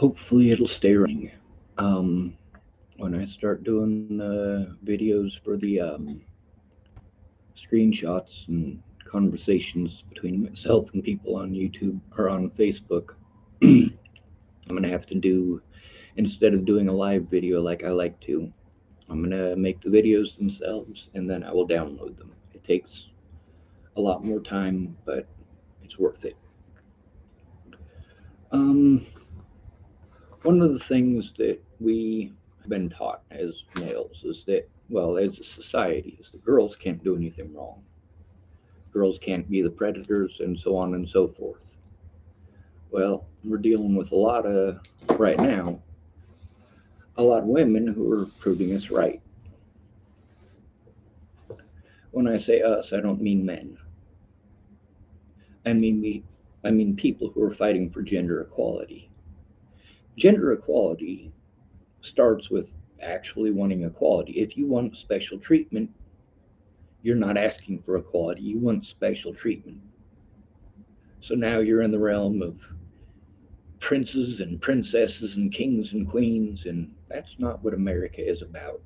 Hopefully it'll stay running. Um, when I start doing the videos for the screenshots and conversations between myself and people on YouTube or on Facebook, I'm gonna have to do, instead of doing a live video like I like to, I'm gonna make the videos themselves and then I will download them. It takes a lot more time, but it's worth it. Um, One of the things that we have been taught as males is that, well, as a society, is that girls can't do anything wrong. Girls can't be the predators and so on and so forth. Well, we're dealing with right now, a lot of women who are proving us right. When I say us, I don't mean men. I mean we, I mean people who are fighting for gender equality. Gender equality starts with actually wanting equality. If you want special treatment, you're not asking for equality, you want special treatment. So now you're in the realm of princes and princesses and kings and queens, and that's not what America is about.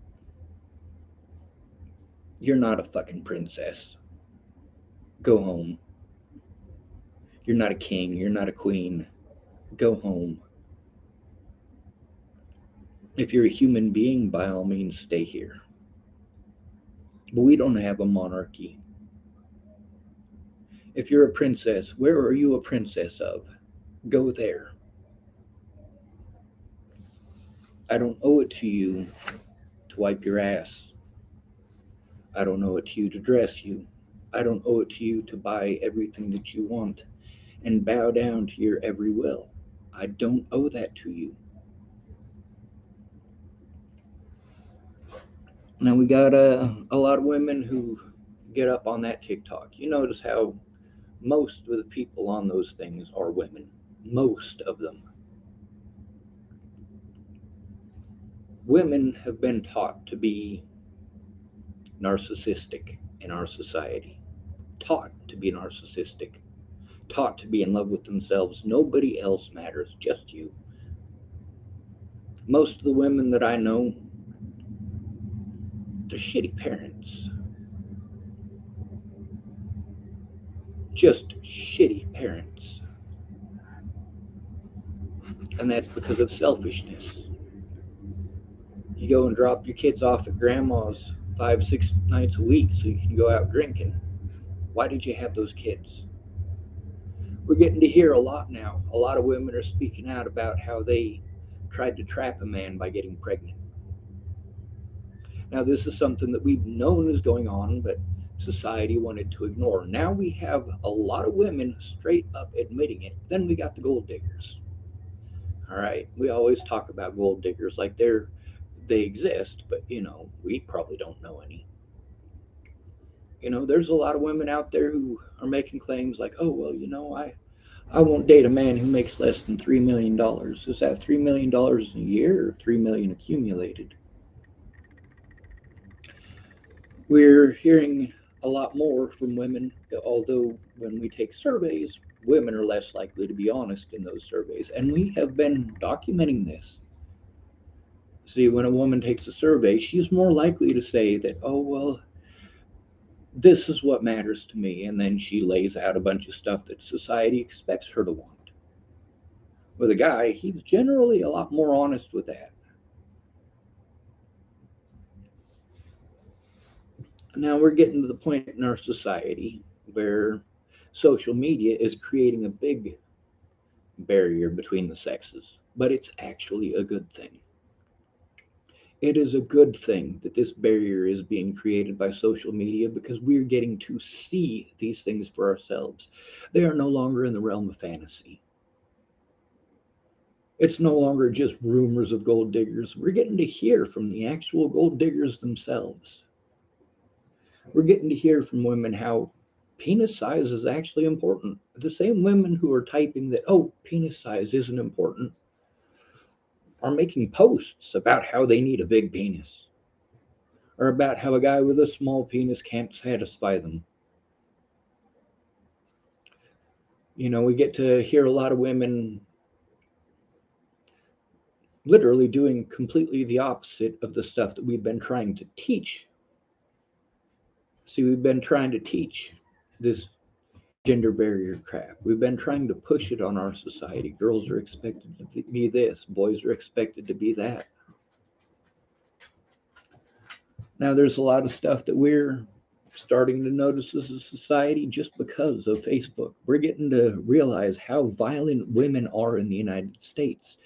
You're not a fucking princess. Go home. You're not a king. You're not a queen. Go home. If you're a human being, by all means, stay here. But we don't have a monarchy. If you're a princess, where are you a princess of? Go there. I don't owe it to you to wipe your ass. I don't owe it to you to dress you. I don't owe it to you to buy everything that you want and bow down to your every will. I don't owe that to you. Now we got a lot of women who get up on that TikTok. You notice how most of the people on those things are women. Most of them. Women have been taught to be narcissistic in our society. Taught to be narcissistic. Taught to be in love with themselves. Nobody else matters, just you. Most of the women that I know, they're shitty parents. Just shitty parents. And that's because of selfishness. You go and drop your kids off at grandma's 5, 6 nights a week so you can go out drinking. Why did you have those kids? We're getting to hear a lot now. A lot of women are speaking out about how they tried to trap a man by getting pregnant. Now, this is something that we've known is going on, but society wanted to ignore. Now we have a lot of women straight up admitting it. Then we got the gold diggers. All right, we always talk about gold diggers like they exist, but we probably don't know any. There's a lot of women out there who are making claims like, oh well, I won't date a man who makes less than $3 million. Is that $3 million a year or 3 million accumulated? We're hearing a lot more from women, although when we take surveys, women are less likely to be honest in those surveys, and we have been documenting this. See, when a woman takes a survey, she's more likely to say that, oh well, this is what matters to me, and then she lays out a bunch of stuff that society expects her to want. With a guy, he's generally a lot more honest with that. Now we're getting to the point in our society where social media is creating a big barrier between the sexes, but it's actually a good thing. It is a good thing that this barrier is being created by social media because we're getting to see these things for ourselves. They are no longer in the realm of fantasy. It's no longer just rumors of gold diggers. We're getting to hear from the actual gold diggers themselves. We're getting to hear from women how penis size is actually important. The same women who are typing that, oh, penis size isn't important, are making posts about how they need a big penis or about how a guy with a small penis can't satisfy them. We get to hear a lot of women literally doing completely the opposite of the stuff that we've been trying to teach. See, we've been trying to teach this gender barrier crap. We've been trying to push it on our society. Girls are expected to be this, boys are expected to be that. Now, there's a lot of stuff that we're starting to notice as a society just because of Facebook. We're getting to realize how violent women are in the United States,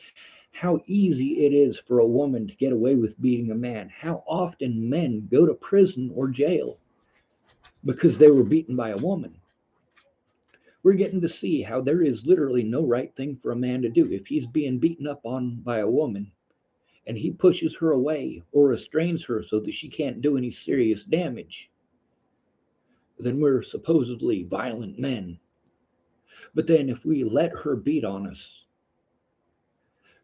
how easy it is for a woman to get away with beating a man, how often men go to prison or jail because they were beaten by a woman. We're getting to see how there is literally no right thing for a man to do. If he's being beaten up on by a woman and he pushes her away or restrains her so that she can't do any serious damage, then we're supposedly violent men. But then if we let her beat on us,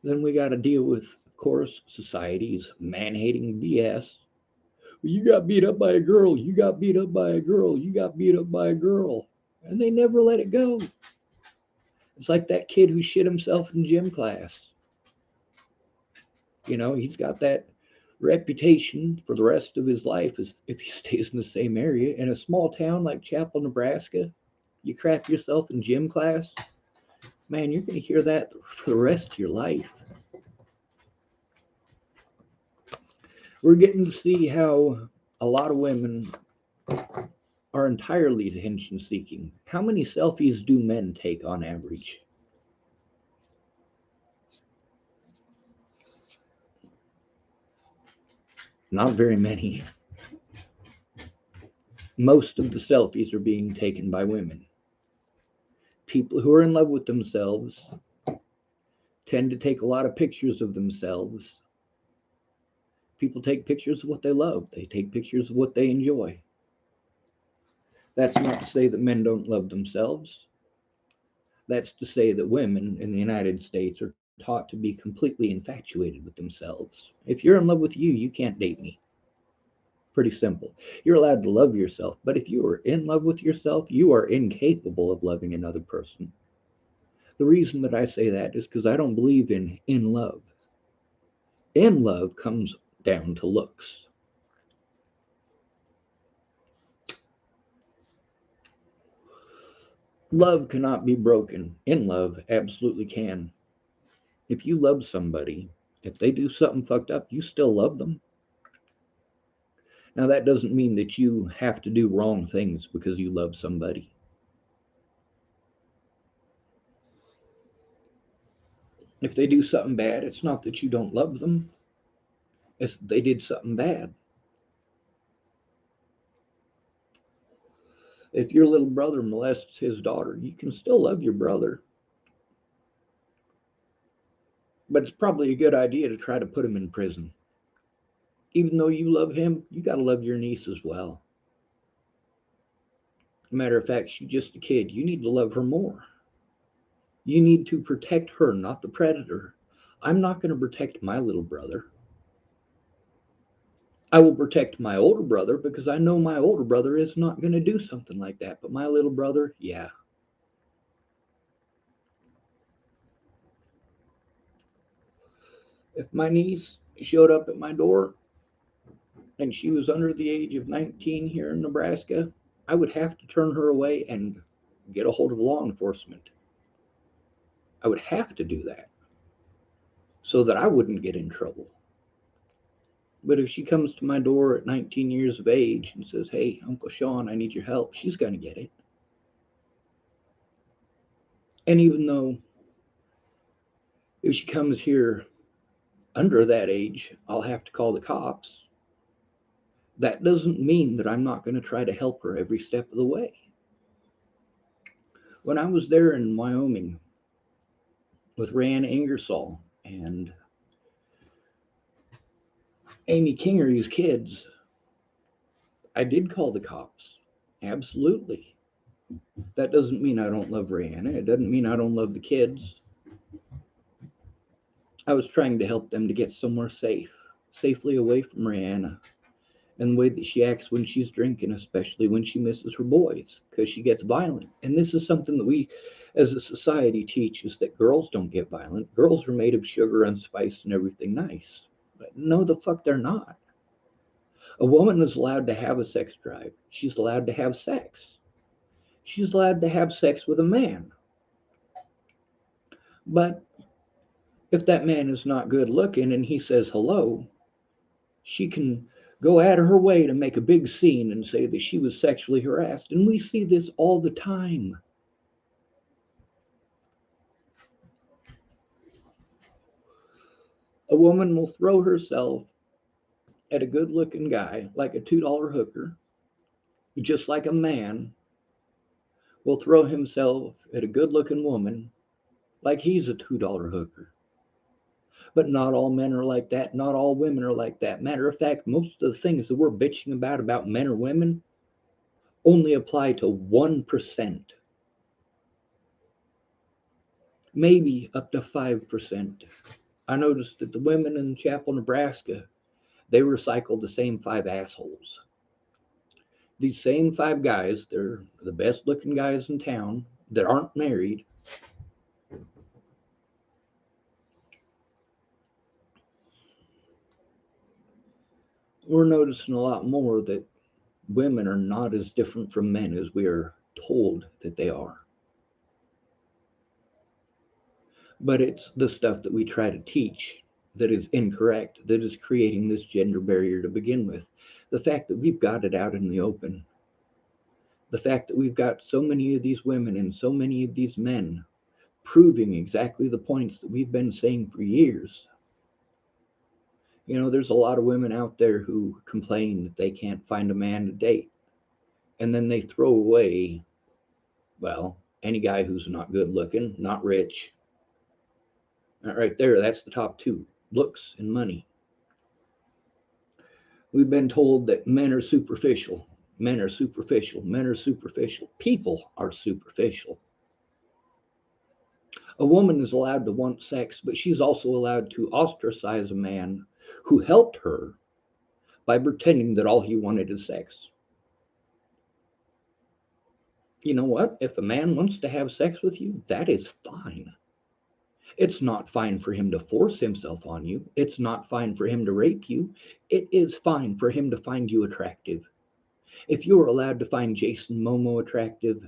then we got to deal with, of course, society's man hating BS. You got beat up by a girl, you got beat up by a girl, you got beat up by a girl. And they never let it go. It's like that kid who shit himself in gym class. You know, he's got that reputation for the rest of his life as if he stays in the same area. In a small town like Chapel, Nebraska, you crap yourself in gym class, man, you're going to hear that for the rest of your life. We're getting to see how a lot of women are entirely attention seeking. How many selfies do men take on average? Not very many. Most of the selfies are being taken by women. People who are in love with themselves tend to take a lot of pictures of themselves. People take pictures of what they love, they take pictures of what they enjoy. That's not to say that men don't love themselves. That's to say that women in the United States are taught to be completely infatuated with themselves. If you're in love with you, you can't date me. Pretty simple. You're allowed to love yourself, but if you are in love with yourself, you are incapable of loving another person. The reason that I say that is because I don't believe in love. In love comes down to looks. Love cannot be broken. In love, absolutely can. If you love somebody, if they do something fucked up, you still love them. Now, that doesn't mean that you have to do wrong things because you love somebody. If they do something bad, it's not that you don't love them, it's that they did something bad. If your little brother molests his daughter, you can still love your brother, but it's probably a good idea to try to put him in prison. Even though you love him, you got to love your niece as well. Matter of fact, she's just a kid. You need to love her more. You need to protect her, not the predator. I'm not going to protect my little brother. I will protect my older brother because I know my older brother is not going to do something like that. But my little brother, yeah. If my niece showed up at my door and she was under the age of 19 here in Nebraska, I would have to turn her away and get a hold of law enforcement. I would have to do that so that I wouldn't get in trouble. But if she comes to my door at 19 years of age and says, "Hey, Uncle Sean, I need your help," she's going to get it. And even though if she comes here under that age, I'll have to call the cops. That doesn't mean that I'm not going to try to help her every step of the way. When I was there in Wyoming with Rand Ingersoll and Amy Kingery's kids, I did call the cops. Absolutely. That doesn't mean I don't love Rihanna. It doesn't mean I don't love the kids. I was trying to help them to get somewhere safe, safely away from Rihanna, and the way that she acts when she's drinking, especially when she misses her boys, because she gets violent. And this is something that we As a society teaches that girls don't get violent, girls are made of sugar and spice and everything nice. But no, the fuck they're not. A woman is allowed to have a sex drive. She's allowed to have sex. She's allowed to have sex with a man. But if that man is not good looking and he says hello, she can go out of her way to make a big scene and say that she was sexually harassed. And we see this all the time. A woman will throw herself at a good looking guy like a $2 hooker, just like a man will throw himself at a good looking woman like he's a $2 hooker. But not all men are like that. Not all women are like that. Matter of fact, most of the things that we're bitching about men or women only apply to 1%, maybe up to 5%. I noticed that the women in Chapel, Nebraska, they recycle the same 5 assholes. These same 5 guys, they're the best looking guys in town that aren't married. We're noticing a lot more that women are not as different from men as we are told that they are. But it's the stuff that we try to teach that is incorrect, that is creating this gender barrier to begin with. The fact that we've got it out in the open, the fact that we've got so many of these women and so many of these men proving exactly the points that we've been saying for years. You know, there's a lot of women out there who complain that they can't find a man to date. And then they throw away, well, any guy who's not good looking, not rich. Right there, that's the top two: looks and money. We've been told that men are superficial. Men are superficial. Men are superficial. People are superficial. A woman is allowed to want sex, but she's also allowed to ostracize a man who helped her by pretending that all he wanted is sex. You know what? If a man wants to have sex with you, that is fine. It's not fine for him to force himself on you. It's not fine for him to rape you. It is fine for him to find you attractive. If you're allowed to find Jason Momoa attractive,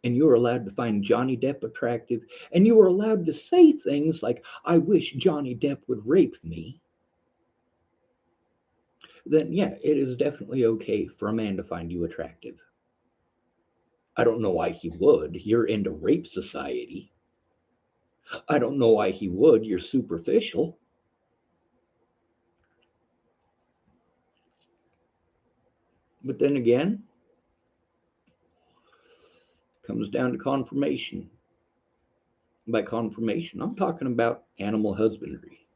and you're allowed to find Johnny Depp attractive, and you are allowed to say things like, I wish Johnny Depp would rape me, then yeah, it is definitely okay for a man to find you attractive. I don't know why he would. You're into rape society. I don't know why he would. You're superficial. But then again, comes down to confirmation. By confirmation, I'm talking about animal husbandry.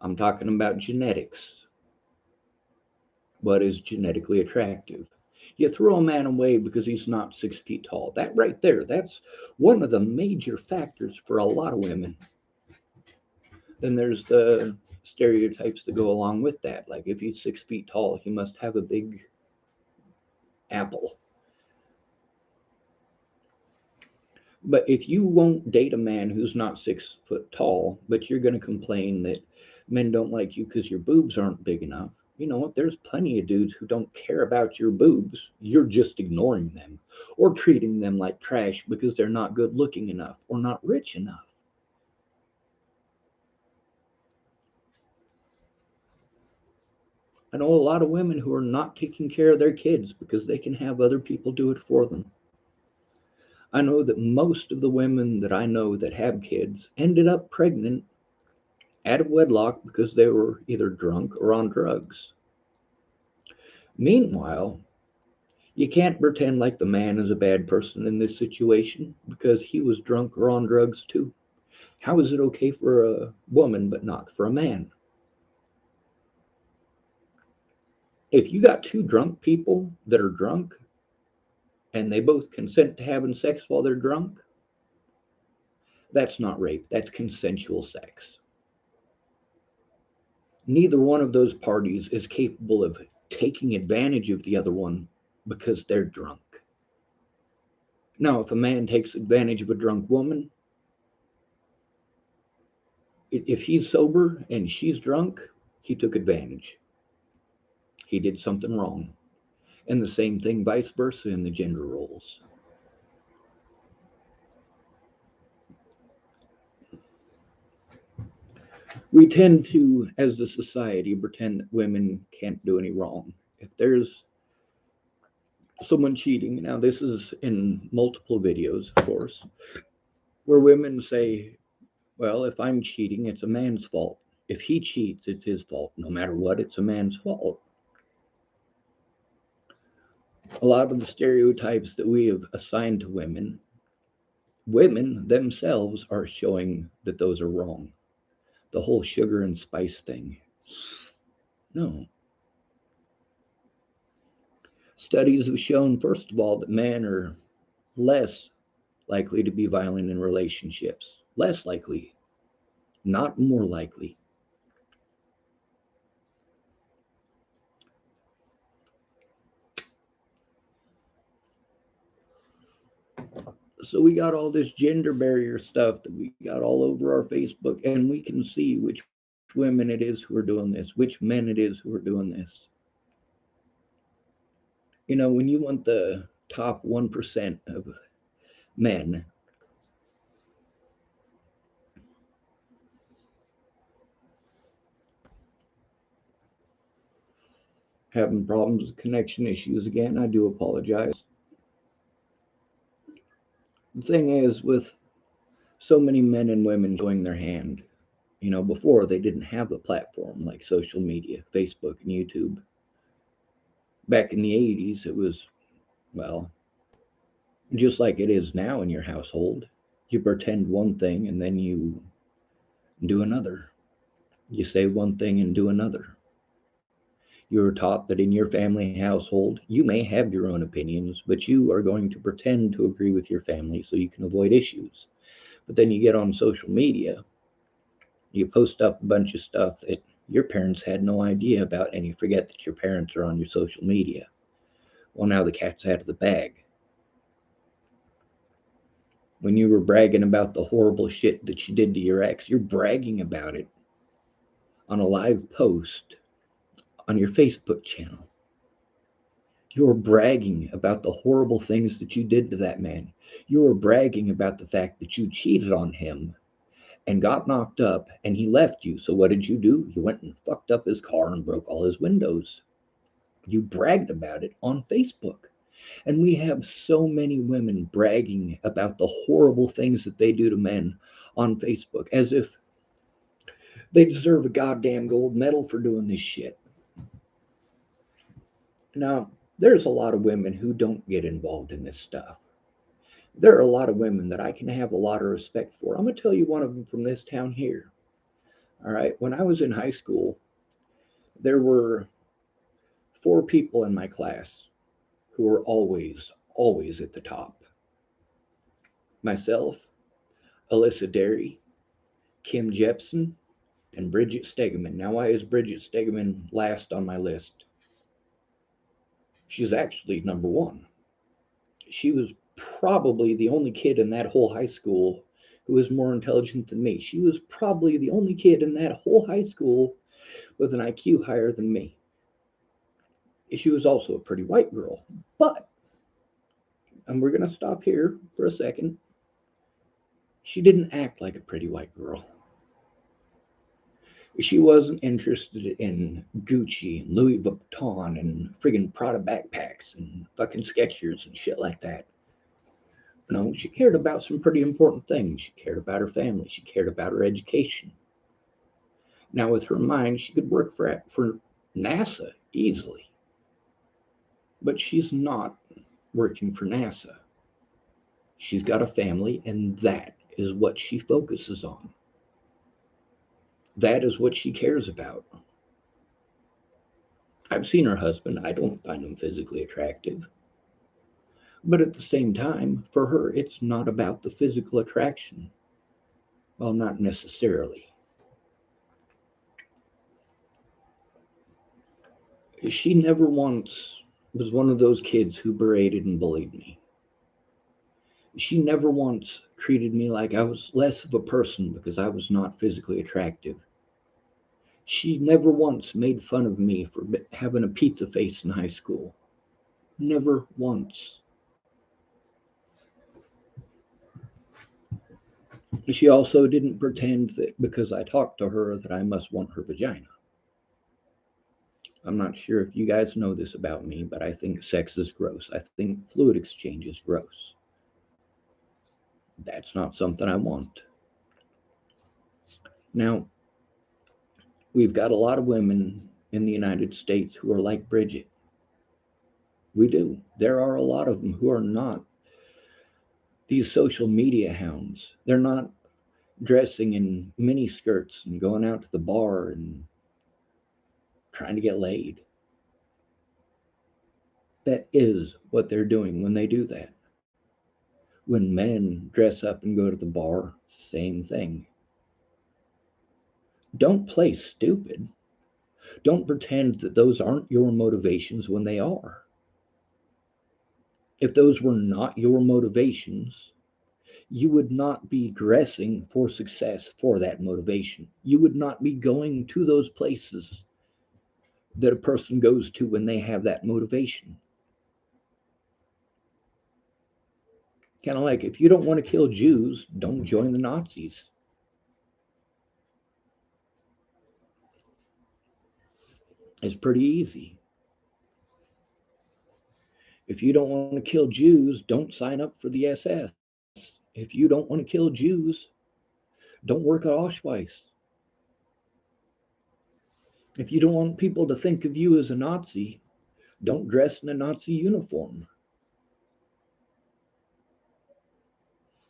I'm talking about genetics. What is genetically attractive? You throw a man away because he's not 6 feet tall. That right there, that's one of the major factors for a lot of women. Then there's the stereotypes that go along with that. Like if he's 6 feet tall, he must have a big apple. But if you won't date a man who's not 6 foot tall, but you're going to complain that men don't like you because your boobs aren't big enough, you know what? There's plenty of dudes who don't care about your boobs. You're just ignoring them or treating them like trash because they're not good looking enough or not rich enough. I know a lot of women who are not taking care of their kids because they can have other people do it for them. I know that most of the women that I know that have kids ended up pregnant out of wedlock because they were either drunk or on drugs. Meanwhile, you can't pretend like the man is a bad person in this situation because he was drunk or on drugs too. How is it okay for a woman but not for a man? If you got two drunk people that are drunk and they both consent to having sex while they're drunk, that's not rape, that's consensual sex. Neither one of those parties is capable of taking advantage of the other one because they're drunk. Now, if a man takes advantage of a drunk woman, if he's sober and she's drunk, he took advantage. He did something wrong. And the same thing vice versa in the gender roles. We tend to, as a society, pretend that women can't do any wrong. If there's someone cheating, now this is in multiple videos, of course, where women say, well, if I'm cheating, it's a man's fault. If he cheats, it's his fault. No matter what, it's a man's fault. A lot of the stereotypes that we have assigned to women, women themselves are showing that those are wrong. The whole sugar and spice thing. No. Studies have shown, first of all, that men are less likely to be violent in relationships. Less likely, not more likely. So we got all this gender barrier stuff that we got all over our Facebook, and we can see which women it is who are doing this, which men it is who are doing this. You know, when you want the top 1% of men having problems with connection issues again, I do apologize. The thing is, with so many men and women showing their hand, you know, before they didn't have a platform like social media, Facebook and YouTube. Back in the 80s, it was, well, just like it is now in your household. You pretend one thing and then you do another. You say one thing and do another. You are taught that in your family household, you may have your own opinions, but you are going to pretend to agree with your family so you can avoid issues. But then you get on social media, you post up a bunch of stuff that your parents had no idea about, and you forget that your parents are on your social media. Well, now the cat's out of the bag. When you were bragging about the horrible shit that you did to your ex, you're bragging about it on a live post on your Facebook channel. You're bragging about the horrible things that you did to that man. You're bragging about the fact that you cheated on him and got knocked up and he left you. So what did you do? You went and fucked up his car and broke all his windows. You bragged about it on Facebook. And we have so many women bragging about the horrible things that they do to men on Facebook as if they deserve a goddamn gold medal for doing this shit. Now, there's a lot of women who don't get involved in this stuff. There are a lot of women that I can have a lot of respect for. I'm going to tell you one of them from this town here. All right. When I was in high school, there were four people in my class who were always at the top: myself, Alyssa Derry, Kim Jepson, and Bridget Stegeman. Now, why is Bridget Stegeman last on my list? She's actually number one. She was probably the only kid in that whole high school who was more intelligent than me. She was probably the only kid in that whole high school with an IQ higher than me. She was also a pretty white girl. But, and we're going to stop here for a second, she didn't act like a pretty white girl. She wasn't interested in Gucci and Louis Vuitton and friggin' Prada backpacks and fucking Skechers and shit like that. No, she cared about some pretty important things. She cared about her family. She cared about her education. Now, with her mind, she could work for NASA easily. But she's not working for NASA. She's got a family, and that is what she focuses on. That is what she cares about. I've seen her husband. I don't find him physically attractive. But at the same time, for her, it's not about the physical attraction. Well, not necessarily. She never once was one of those kids who berated and bullied me. She never once treated me like I was less of a person because I was not physically attractive. She never once made fun of me for having a pizza face in high school. Never once. She also didn't pretend that because I talked to her that I must want her vagina. I'm not sure if you guys know this about me, but I think sex is gross. I think fluid exchange is gross. That's not something I want. Now, we've got a lot of women in the United States who are like Bridget. We do. There are a lot of them who are not these social media hounds. They're not dressing in mini skirts and going out to the bar and trying to get laid. That is what they're doing when they do that. When men dress up and go to the bar, same thing. Don't play stupid. Don't pretend that those aren't your motivations when they are. If those were not your motivations, you would not be dressing for success for that motivation. You would not be going to those places that a person goes to when they have that motivation. Kind of like if you don't want to kill Jews, don't join the Nazis. It's pretty easy. If you don't want to kill Jews, don't sign up for the SS. If you don't want to kill Jews, don't work at Auschwitz. If you don't want people to think of you as a Nazi, don't dress in a Nazi uniform.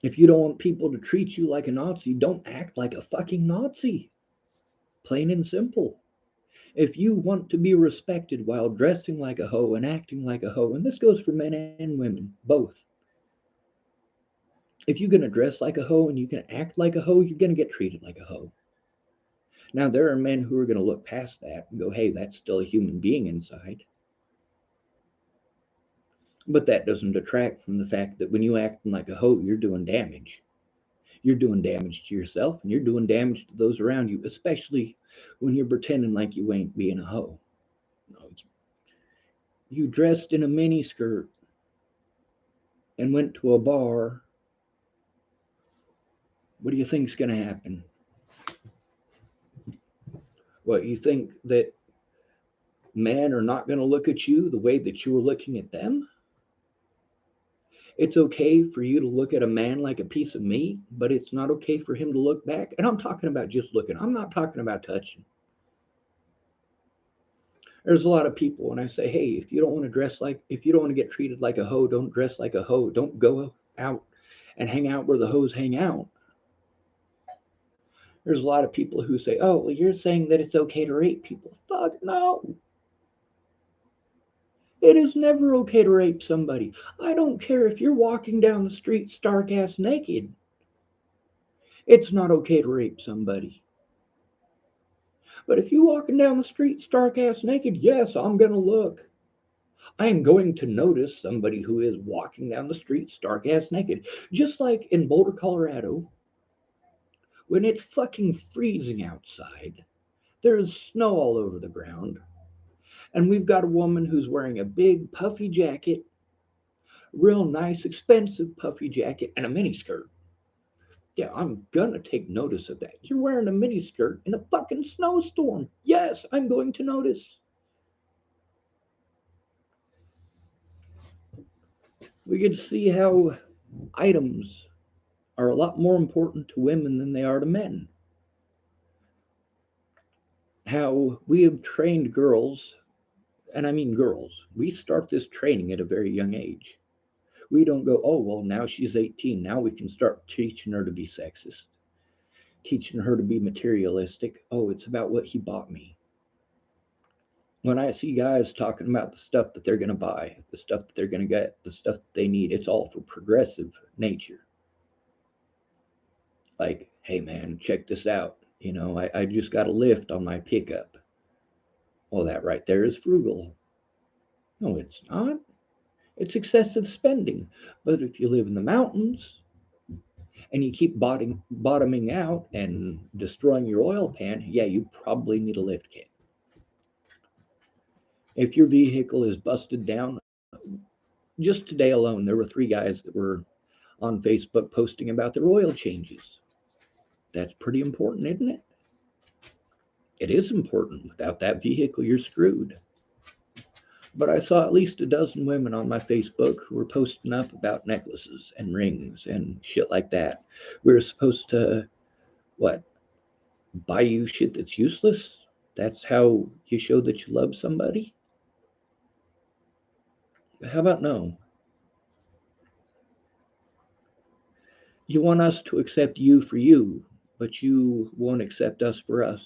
If you don't want people to treat you like a Nazi, don't act like a fucking Nazi. Plain and simple. If you want to be respected while dressing like a hoe and acting like a hoe, and this goes for men and women, both. If you're going to dress like a hoe and you can act like a hoe, you're going to get treated like a hoe. Now, there are men who are going to look past that and go, hey, that's still a human being inside. But that doesn't detract from the fact that when you acting like a hoe, you're doing damage. You're doing damage to yourself and you're doing damage to those around you, especially when you're pretending like you ain't being a hoe. No, you dressed in a mini skirt and went to a bar. What do you think's going to happen? What, you think that men are not going to look at you the way that you were looking at them? It's okay for you to look at a man like a piece of meat, but it's not okay for him to look back. And I'm talking about just looking. I'm not talking about touching. There's a lot of people when I say, hey, if you don't want to get treated like a hoe, don't dress like a hoe. Don't go out and hang out where the hoes hang out. There's a lot of people who say, oh, well, you're saying that it's okay to rape people. Fuck no. It is never okay to rape somebody. I don't care if you're walking down the street stark ass naked. It's not okay to rape somebody. But if you're walking down the street stark ass naked, yes, I'm going to look. I am going to notice somebody who is walking down the street stark ass naked. Just like in Boulder, Colorado, when it's fucking freezing outside, there's snow all over the ground, and we've got a woman who's wearing a big puffy jacket, real nice, expensive puffy jacket, and a miniskirt. Yeah, I'm gonna take notice of that. You're wearing a miniskirt in a fucking snowstorm. Yes, I'm going to notice. We can see how items are a lot more important to women than they are to men. How we have trained girls, and I mean girls, we start this training at a very young age. We don't go, oh, well, now she's 18. Now we can start teaching her to be sexist, teaching her to be materialistic. Oh, it's about what he bought me. When I see guys talking about the stuff that they're going to buy, the stuff that they're going to get, the stuff that they need, it's all for progressive nature. Like, hey, man, check this out. I just got a lift on my pickup. Well, that right there is frugal. No, it's not. It's excessive spending. But if you live in the mountains and you keep bottoming out and destroying your oil pan, yeah, you probably need a lift kit. If your vehicle is busted down, just today alone, there were three guys that were on Facebook posting about their oil changes. That's pretty important, isn't it? It is important. Without that vehicle, you're screwed. But I saw at least a dozen women on my Facebook who were posting up about necklaces and rings and shit like that. We were supposed to, what, buy you shit that's useless? That's how you show that you love somebody? How about no? You want us to accept you for you, but you won't accept us for us.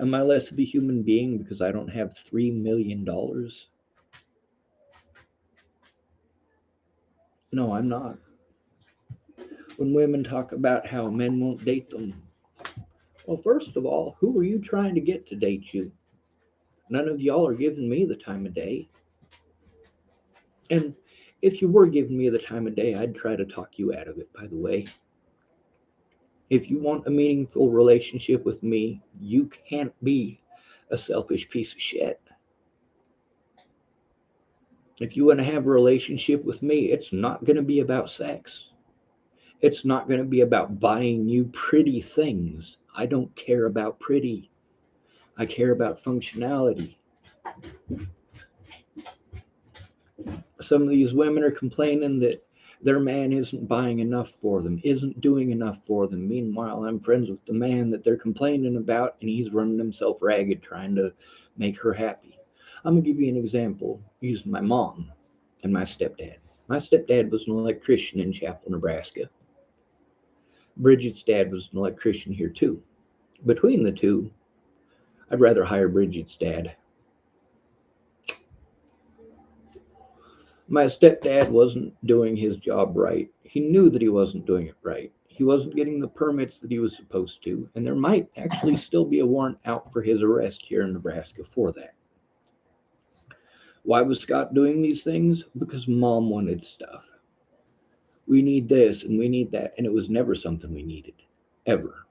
Am I less of a human being because I don't have $3 million? No, I'm not. When women talk about how men won't date them, well, first of all, who are you trying to get to date you? None of y'all are giving me the time of day. And if you were giving me the time of day, I'd try to talk you out of it, by the way. If you want a meaningful relationship with me, you can't be a selfish piece of shit. If you want to have a relationship with me, it's not going to be about sex. It's not going to be about buying you pretty things. I don't care about pretty. I care about functionality. Some of these women are complaining that their man isn't buying enough for them, isn't doing enough for them. Meanwhile, I'm friends with the man that they're complaining about, and he's running himself ragged trying to make her happy. I'm going to give you an example using my mom and my stepdad. My stepdad was an electrician in Chapel, Nebraska. Bridget's dad was an electrician here too. Between the two, I'd rather hire Bridget's dad. My stepdad wasn't doing his job right. He knew that he wasn't doing it right. He wasn't getting the permits that he was supposed to, and there might actually still be a warrant out for his arrest here in Nebraska for that. Why was Scott doing these things? Because mom wanted stuff. We need this and we need that, and it was never something we needed, ever.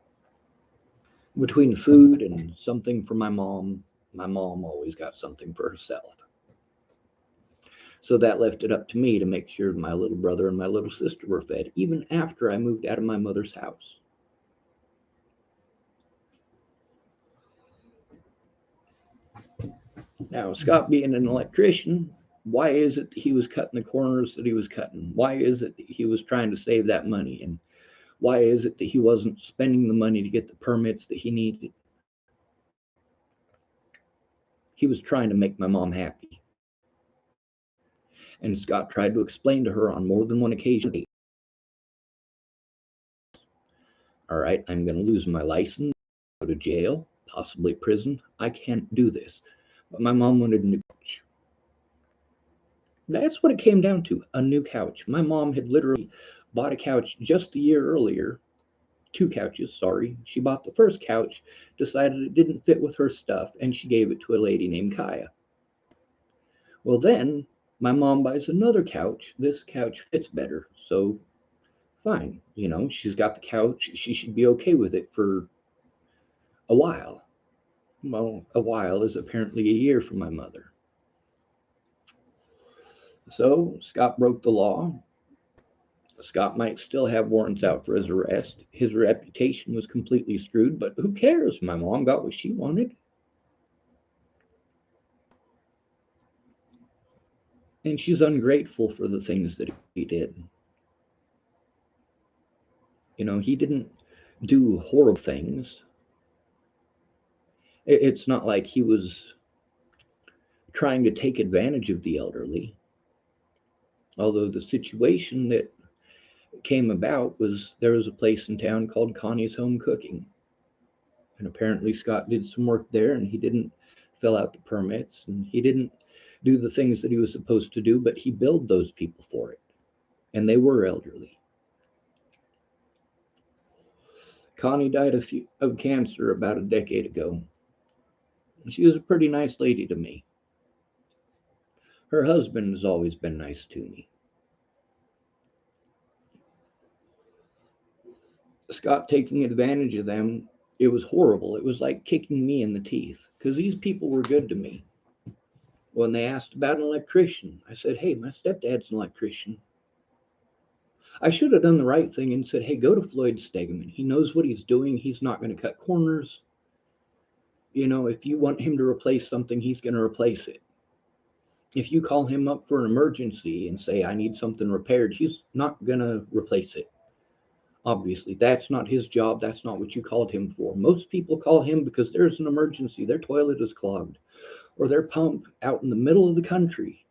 Between food and something for my mom always got something for herself. So that left it up to me to make sure my little brother and my little sister were fed, even after I moved out of my mother's house. Now, Scott being an electrician, why is it that he was cutting the corners that he was cutting? Why is it that he was trying to save that money? And why is it that he wasn't spending the money to get the permits that he needed? He was trying to make my mom happy. And Scott tried to explain to her on more than one occasion, all right, I'm going to lose my license, go to jail, possibly prison. I can't do this. But my mom wanted a new couch. That's what it came down to, a new couch. My mom had literally bought a couch just a year earlier. Two couches, sorry. She bought the first couch, decided it didn't fit with her stuff, and she gave it to a lady named Kaya. Well, then my mom buys another couch. This couch fits better. So, fine. She's got the couch. She should be okay with it for a while. Well, a while is apparently a year for my mother. So, Scott broke the law. Scott might still have warrants out for his arrest. His reputation was completely screwed, but who cares? My mom got what she wanted. And she's ungrateful for the things that he did. He didn't do horrible things. It's not like he was trying to take advantage of the elderly. Although the situation that came about was there was a place in town called Connie's Home Cooking. And apparently Scott did some work there and he didn't fill out the permits and he didn't do the things that he was supposed to do, but he billed those people for it. And they were elderly. Connie died of cancer about a decade ago. She was a pretty nice lady to me. Her husband has always been nice to me. Scott taking advantage of them, it was horrible. It was like kicking me in the teeth because these people were good to me. When they asked about an electrician, I said, hey, my stepdad's an electrician. I should have done the right thing and said, hey, go to Floyd Stegeman. He knows what he's doing. He's not going to cut corners. You know, if you want him to replace something, he's going to replace it. If you call him up for an emergency and say, I need something repaired, he's not going to replace it. Obviously, that's not his job. That's not what you called him for. Most people call him because there's an emergency. Their toilet is clogged or their pump out in the middle of the country,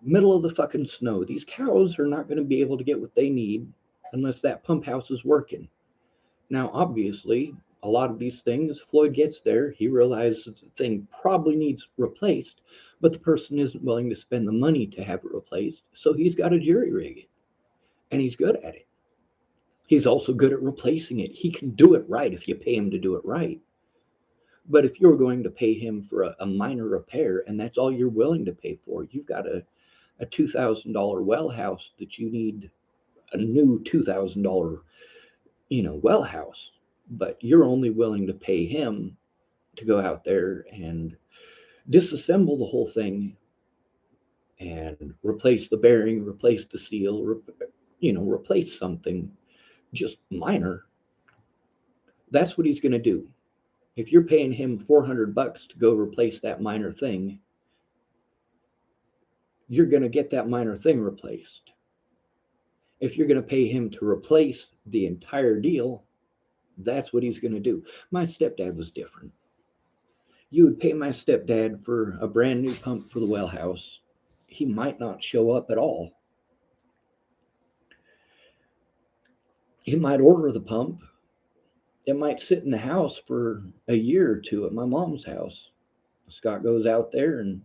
middle of the fucking snow. These cows are not going to be able to get what they need unless that pump house is working. Now, obviously, a lot of these things, Floyd gets there, he realizes the thing probably needs replaced, but the person isn't willing to spend the money to have it replaced, so he's got to jury rig it, and he's good at it. He's also good at replacing it. He can do it right if you pay him to do it right. But if you're going to pay him for a minor repair and that's all you're willing to pay for, you've got a $2,000 well house that you need a new $2,000, well house. But you're only willing to pay him to go out there and disassemble the whole thing and replace the bearing, replace the seal, replace something just minor. That's what he's going to do. If you're paying him $400 to go replace that minor thing, you're going to get that minor thing replaced. If you're going to pay him to replace the entire deal, that's what he's going to do. My stepdad was different. You would pay my stepdad for a brand new pump for the well house. He might not show up at all. He might order the pump. It might sit in the house for a year or two at my mom's house. Scott goes out there and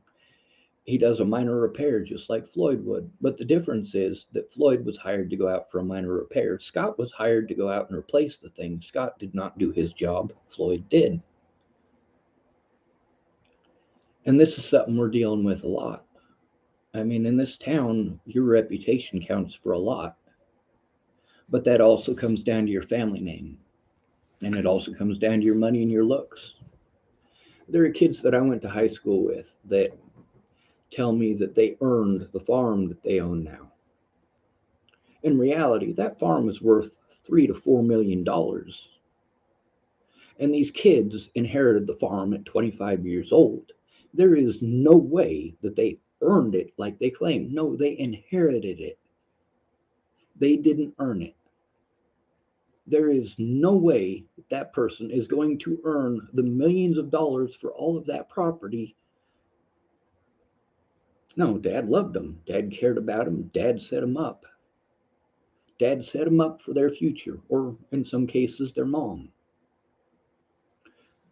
he does a minor repair just like Floyd would. But the difference is that Floyd was hired to go out for a minor repair. Scott was hired to go out and replace the thing. Scott did not do his job. Floyd did. And this is something we're dealing with a lot. I mean, in this town, your reputation counts for a lot. But that also comes down to your family name. And it also comes down to your money and your looks. There are kids that I went to high school with that tell me that they earned the farm that they own now. In reality, that farm is worth $3 to $4 million. And these kids inherited the farm at 25 years old. There is no way that they earned it like they claim. No, they inherited it. They didn't earn it. There is no way that person is going to earn the millions of dollars for all of that property. No, Dad loved them. Dad cared about them. Dad set them up. Dad set them up for their future, or in some cases, their mom.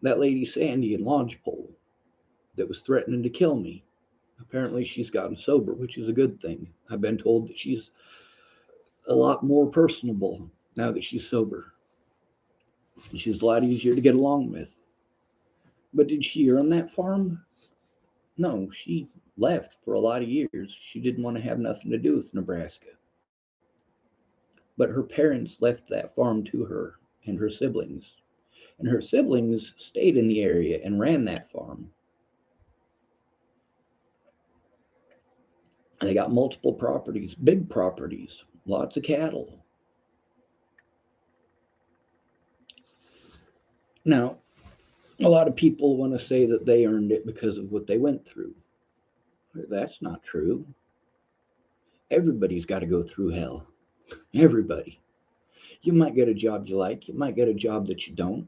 That lady Sandy in Lodgepole that was threatening to kill me. Apparently, she's gotten sober, which is a good thing. I've been told that she's a lot more personable now that she's sober. She's a lot easier to get along with. But did she earn that farm? No, she left for a lot of years. She didn't want to have nothing to do with Nebraska. But her parents left that farm to her and her siblings. And her siblings stayed in the area and ran that farm. They got multiple properties, big properties, lots of cattle. Now, a lot of people want to say that they earned it because of what they went through. That's not true. Everybody's got to go through hell. Everybody. You might get a job you like, you might get a job that you don't.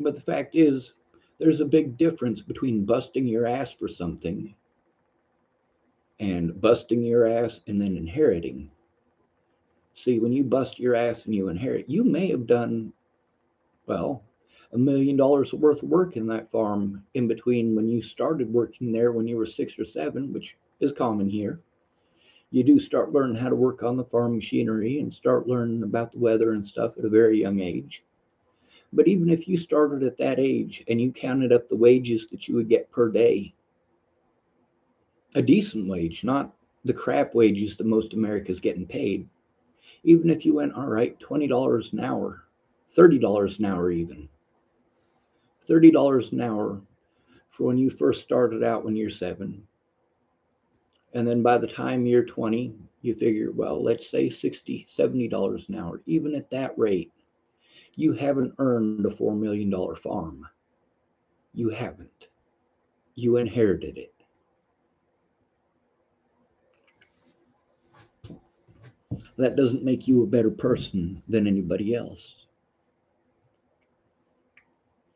But the fact is, there's a big difference between busting your ass for something and busting your ass and then inheriting. See, when you bust your ass and you inherit, you may have done, well, $1 million worth of work in that farm in between when you started working there when you were 6 or 7, which is common here. You do start learning how to work on the farm machinery and start learning about the weather and stuff at a very young age. But even if you started at that age and you counted up the wages that you would get per day, A decent wage, not the crap wages that most America's getting paid. Even if you went, all right, $20 an hour, $30 an hour even. $30 an hour for when you first started out when you're 7. And then by the time you're 20, you figure, well, let's say $60, $70 an hour. Even at that rate, you haven't earned a $4 million farm. You haven't. You inherited it. That doesn't make you a better person than anybody else.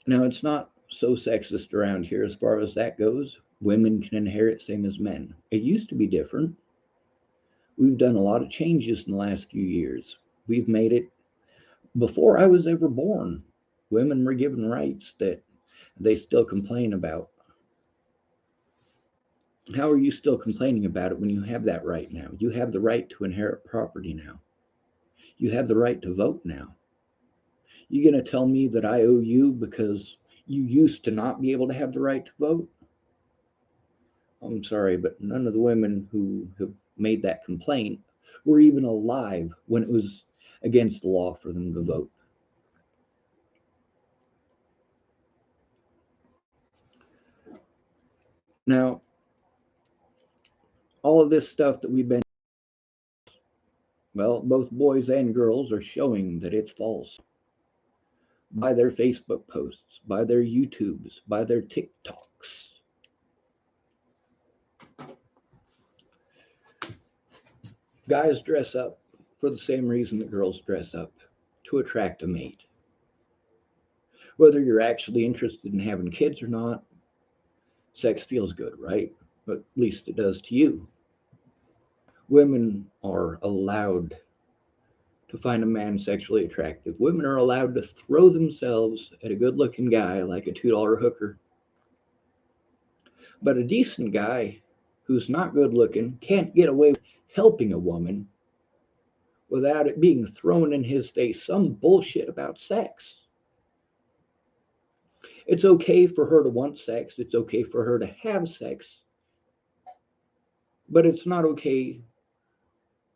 Now, it's not so sexist around here as far as that goes. Women can inherit same as men. It used to be different. We've done a lot of changes in the last few years. We've made it, before I was ever born, women were given rights that they still complain about. How are you still complaining about it when you have that right now? You have the right to inherit property now. You have the right to vote now. You going to tell me that I owe you because you used to not be able to have the right to vote? I'm sorry, but none of the women who have made that complaint were even alive when it was against the law for them to vote. Now, all of this stuff that we've been, well, both boys and girls are showing that it's false by their Facebook posts, by their YouTubes, by their TikToks. Guys dress up for the same reason that girls dress up, to attract a mate. Whether you're actually interested in having kids or not, sex feels good, right? But at least it does to you. Women are allowed to find a man sexually attractive. Women are allowed to throw themselves at a good looking guy like a $2 hooker. But a decent guy who's not good looking can't get away with helping a woman without it being thrown in his face some bullshit about sex. It's okay for her to want sex, it's okay for her to have sex, but it's not okay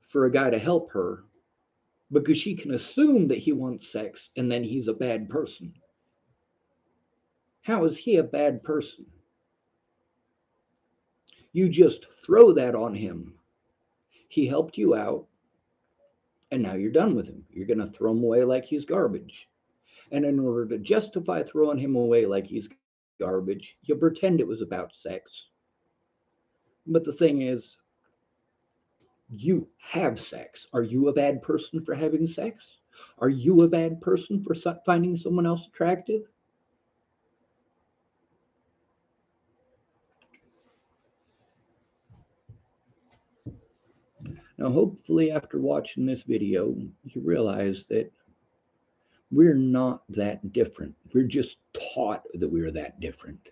for a guy to help her because she can assume that he wants sex and then he's a bad person. How is he a bad person? You just throw that on him. He helped you out, and now you're done with him. You're going to throw him away like he's garbage. And in order to justify throwing him away like he's garbage, you pretend it was about sex. But the thing is, you have sex. Are you a bad person for having sex? Are you a bad person for finding someone else attractive? Now, hopefully, after watching this video, you realize that we're not that different. We're just taught that we're that different.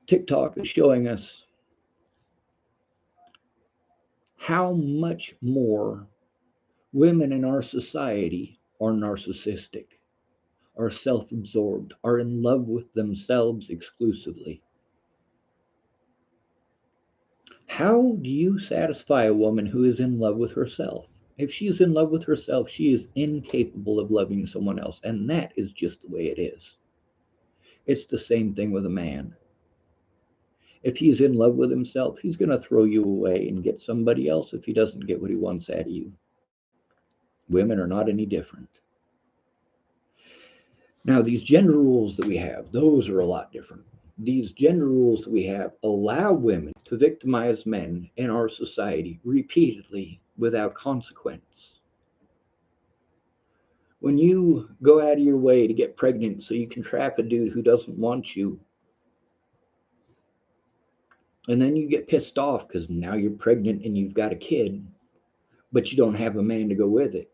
TikTok is showing us how much more women in our society are narcissistic, are self absorbed, are in love with themselves exclusively. How do you satisfy a woman who is in love with herself? If she's in love with herself, she is incapable of loving someone else, and that is just the way it is. It's the same thing with a man. If he's in love with himself, he's going to throw you away and get somebody else if he doesn't get what he wants out of you. Women are not any different. Now, these gender rules that we have, those are a lot different. These gender rules that we have allow women to victimize men in our society repeatedly without consequence. When you go out of your way to get pregnant so you can trap a dude who doesn't want you, and then you get pissed off because now you're pregnant and you've got a kid, but you don't have a man to go with it.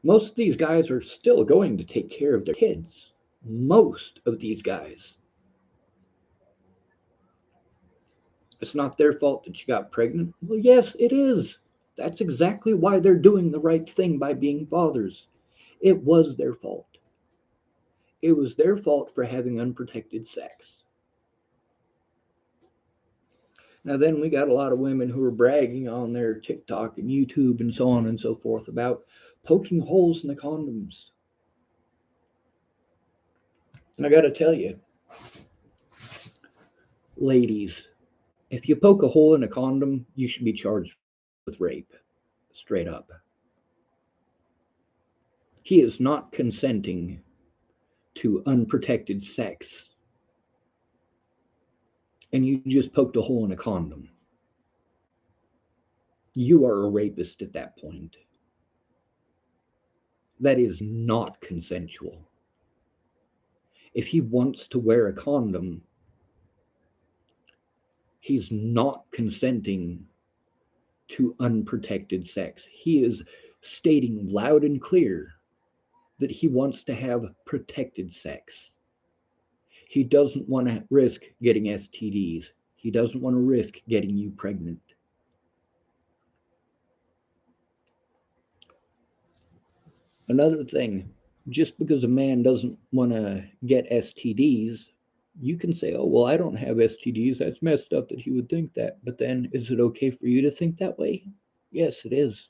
Most of these guys are still going to take care of their kids. Most of these guys. It's not their fault that you got pregnant. Well, yes, it is. That's exactly why they're doing the right thing by being fathers. It was their fault. It was their fault for having unprotected sex. Now, then we got a lot of women who are bragging on their TikTok and YouTube and so on and so forth about poking holes in the condoms. And I got to tell you, ladies, if you poke a hole in a condom, you should be charged with rape, straight up. He is not consenting to unprotected sex, and you just poked a hole in a condom. You are a rapist at that point. That is not consensual. If he wants to wear a condom, he's not consenting to unprotected sex. He is stating loud and clear that he wants to have protected sex. He doesn't want to risk getting STDs. He doesn't want to risk getting you pregnant. Another thing, just because a man doesn't want to get STDs, you can say, oh, well, I don't have STDs. That's messed up that he would think that. But then is it okay for you to think that way? Yes, it is.